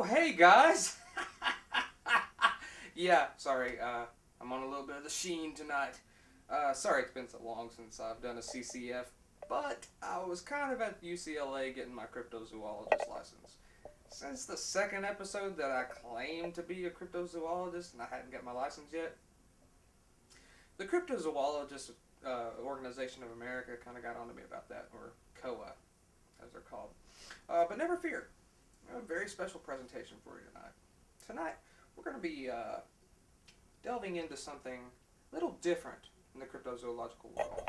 hey guys! Yeah, sorry, I'm on a little bit of the sheen tonight. Sorry it's been so long since I've done a CCF, but I was kind of at UCLA getting my cryptozoologist license. Since the second episode that I claimed to be a cryptozoologist and I hadn't got my license yet, the Cryptozoologist Organization of America kind of got onto me about that, or COA, as they're called. But never fear, I have a very special presentation for you tonight. Tonight, we're going to be delving into something a little different in the cryptozoological world.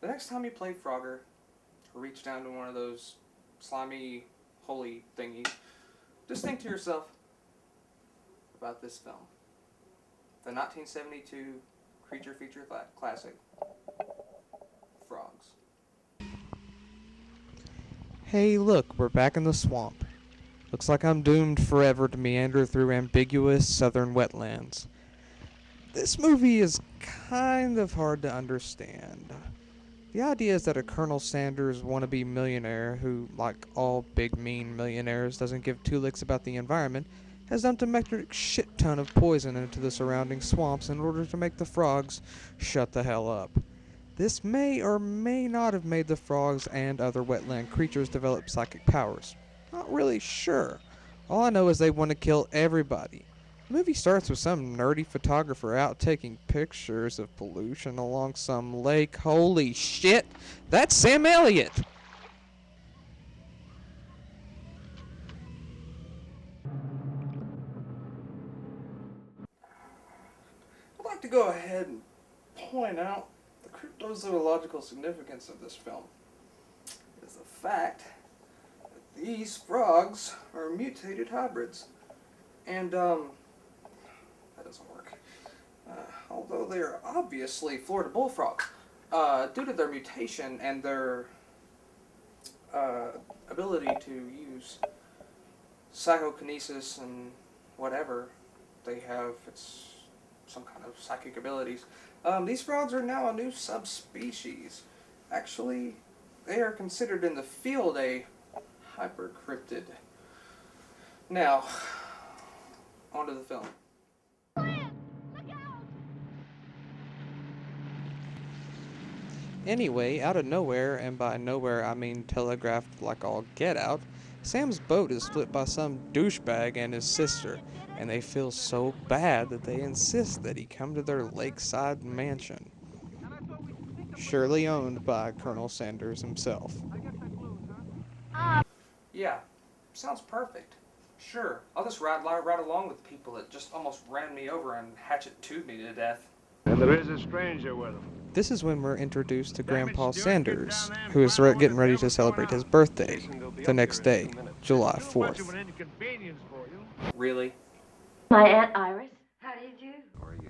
The next time you play Frogger, or reach down to one of those slimy, holy thingies, just think to yourself about this film. The 1972 creature feature classic, Frogs. Hey, look, we're back in the swamp. Looks like I'm doomed forever to meander through ambiguous southern wetlands. This movie is kind of hard to understand. The idea is that a Colonel Sanders wannabe millionaire who, like all big mean millionaires, doesn't give two licks about the environment, has dumped a metric shit ton of poison into the surrounding swamps in order to make the frogs shut the hell up. This may or may not have made the frogs and other wetland creatures develop psychic powers. Not really sure. All I know is they want to kill everybody. The movie starts with some nerdy photographer out taking pictures of pollution along some lake. Holy shit! That's Sam Elliot! I'd like to go ahead and point out the cryptozoological significance of this film is the fact that these frogs are mutated hybrids. And, that doesn't work. Although they are obviously Florida bullfrogs, due to their mutation and their ability to use psychokinesis and whatever they have, it's some kind of psychic abilities. These frogs are now a new subspecies. Actually, they are considered in the field a hypercryptid. Now, onto the film. Anyway, out of nowhere, and by nowhere I mean telegraphed like all get out, Sam's boat is flipped by some douchebag and his sister, and they feel so bad that they insist that he come to their lakeside mansion. Surely owned by Colonel Sanders himself. Yeah, sounds perfect. Sure, I'll just ride right along with people that just almost ran me over and hatchet-2'd me to death. And there is a stranger with him. This is when we're introduced to Grandpa Sanders, who is getting ready to celebrate his birthday, the next day, July 4th. Really? My Aunt Iris. How do you do? How are you?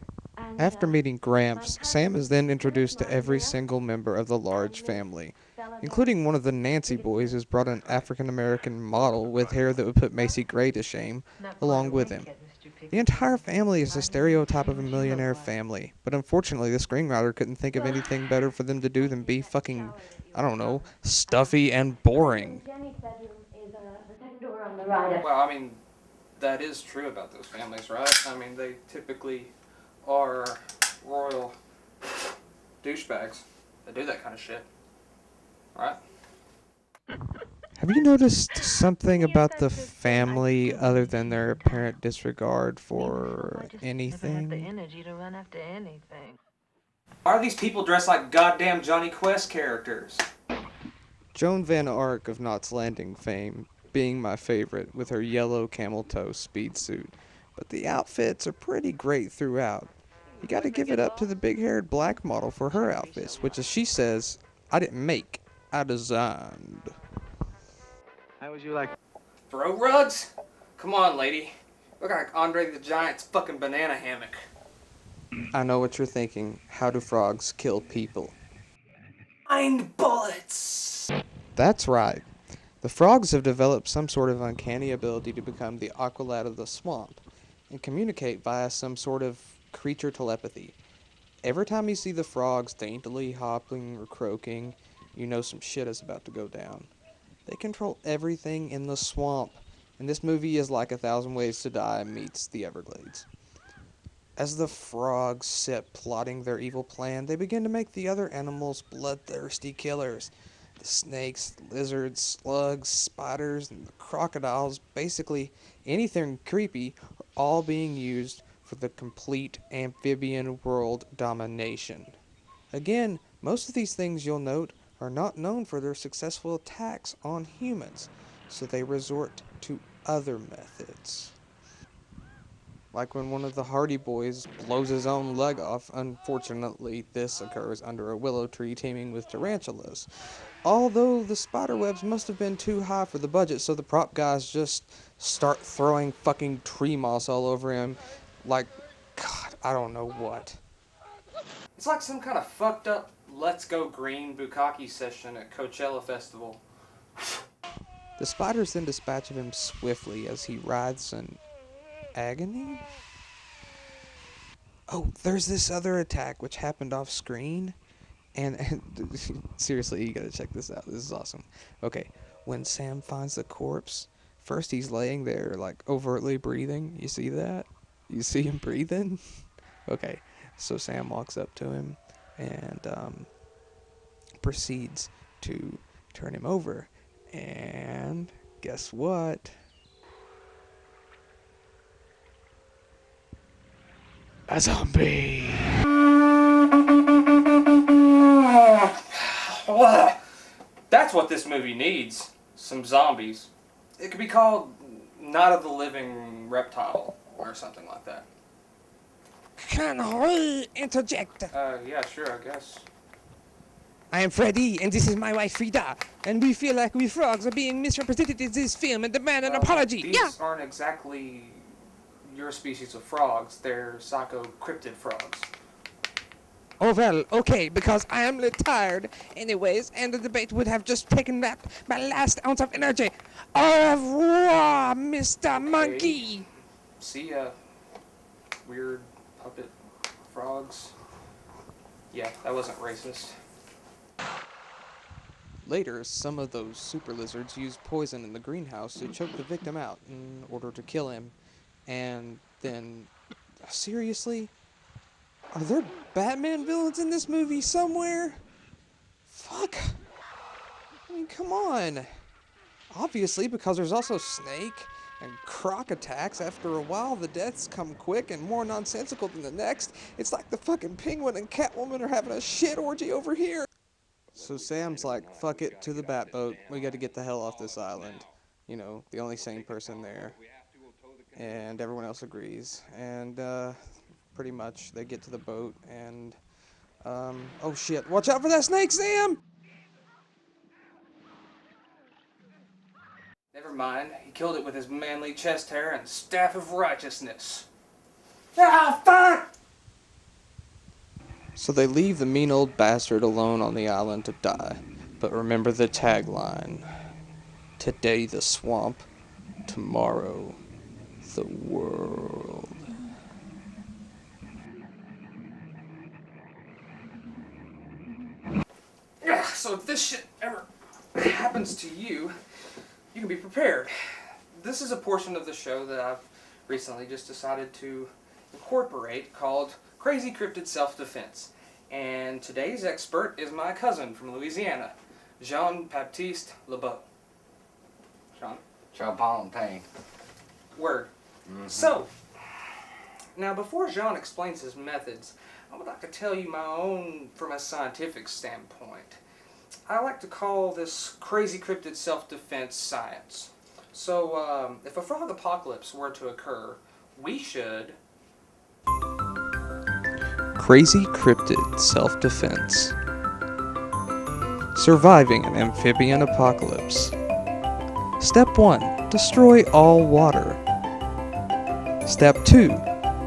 After meeting Gramps, Sam is then introduced to every single member of the large family, including one of the Nancy boys who's brought an African-American model with hair that would put Macy Gray to shame, along with him. The entire family is a stereotype of a millionaire family, but unfortunately the screenwriter couldn't think of anything better for them to do than be fucking, I don't know, stuffy and boring. Jenny's bedroom is the second door on the right. Well, I mean, that is true about those families, right? I mean, they typically are royal douchebags that do that kind of shit, right? Have you noticed something about the family other than their apparent disregard for anything? Why are these people dressed like goddamn Johnny Quest characters? Joan Van Ark of Knots Landing fame being my favorite with her yellow camel toe speed suit, but the outfits are pretty great throughout. You gotta give it up to the big-haired black model for her outfits, which as she says, I didn't make, I designed. How would you like? Throw rugs? Come on, lady. Look like Andre the Giant's fucking banana hammock. I know what you're thinking. How do frogs kill people? Mind bullets! That's right. The frogs have developed some sort of uncanny ability to become the aqualad of the swamp and communicate via some sort of creature telepathy. Every time you see the frogs daintily hopping or croaking, you know some shit is about to go down. They control everything in the swamp, and this movie is like 1,000 Ways to Die meets The Everglades. As the frogs sit plotting their evil plan, they begin to make the other animals bloodthirsty killers. The snakes, lizards, slugs, spiders, and the crocodiles, basically anything creepy, are all being used for the complete amphibian world domination. Again, most of these things you'll note are not known for their successful attacks on humans, so they resort to other methods. Like when one of the Hardy Boys blows his own leg off. Unfortunately, this occurs under a willow tree teeming with tarantulas. Although the spider webs must have been too high for the budget, so the prop guys just start throwing fucking tree moss all over him. Like, God, I don't know what. It's like some kind of fucked up Let's Go Green bukkake session at Coachella Festival. The spiders then dispatch of him swiftly as he writhes in agony? Oh, there's this other attack which happened off screen. And seriously, you gotta check this out. This is awesome. Okay, when Sam finds the corpse, first he's laying there, like, overtly breathing. You see that? You see him breathing? Okay, so Sam walks up to him and proceeds to turn him over. And guess what? A zombie! That's what this movie needs. Some zombies. It could be called Night of the Living Reptile or something like that. Can I interject? Yeah, sure, I guess. I am Freddy, and this is my wife Frida, and we feel like we frogs are being misrepresented in this film and demand an apology. These aren't exactly your species of frogs. They're psycho cryptid frogs. Oh well, okay, because I am tired anyways, and the debate would have just taken back my last ounce of energy. Au revoir, Mr. Monkey! See ya, weird puppet frogs. Yeah, that wasn't racist. Later, some of those super lizards use poison in the greenhouse to choke the victim out in order to kill him. And then, seriously? Are there Batman villains in this movie somewhere? Fuck. I mean, come on. Obviously, because there's also snake and croc attacks. After a while, the deaths come quick and more nonsensical than the next. It's like the fucking Penguin and Catwoman are having a shit orgy over here. So Sam's like, fuck it, to the Batboat. We gotta get the hell off this island. You know, the only sane person there. And everyone else agrees. And, pretty much, they get to the boat and, oh shit, watch out for that snake, Sam! Never mind, he killed it with his manly chest hair and staff of righteousness. Ah, fuck! So they leave the mean old bastard alone on the island to die. But remember the tagline. Today the swamp, tomorrow the world. So if this shit ever happens to you, you can be prepared. This is a portion of the show that I've recently just decided to incorporate called Crazy Cryptid Self-Defense. And today's expert is my cousin from Louisiana, Jean-Baptiste LeBeau. Jean? Champagne. Word. Mm-hmm. So, now before Jean explains his methods, I would like to tell you my own from a scientific standpoint. I like to call this crazy cryptid self-defense science. So, if a frog apocalypse were to occur, we should... Crazy Cryptid Self-Defense. Surviving an amphibian apocalypse. Step 1. Destroy all water. Step 2.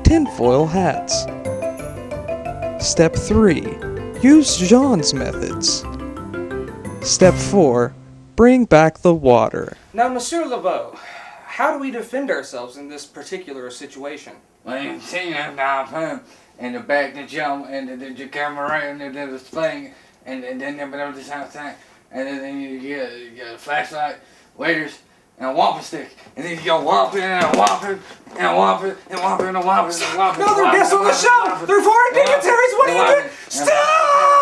Tinfoil hats. Step 3. Use Jean's methods. Step 4. Bring back the water. Now, Monsieur LeBeau, how do we defend ourselves in this particular situation? Well, you see that now, and the back the jump, and the camera, and the thing, and then this outside, and then you get a flashlight, waiters, and a whopping stick. And then you go whopping and a whopping and a whopping and whopping and a whopping and a whopping. No, they're guests on the show! They're foreign dignitaries! What are you doing? Stop!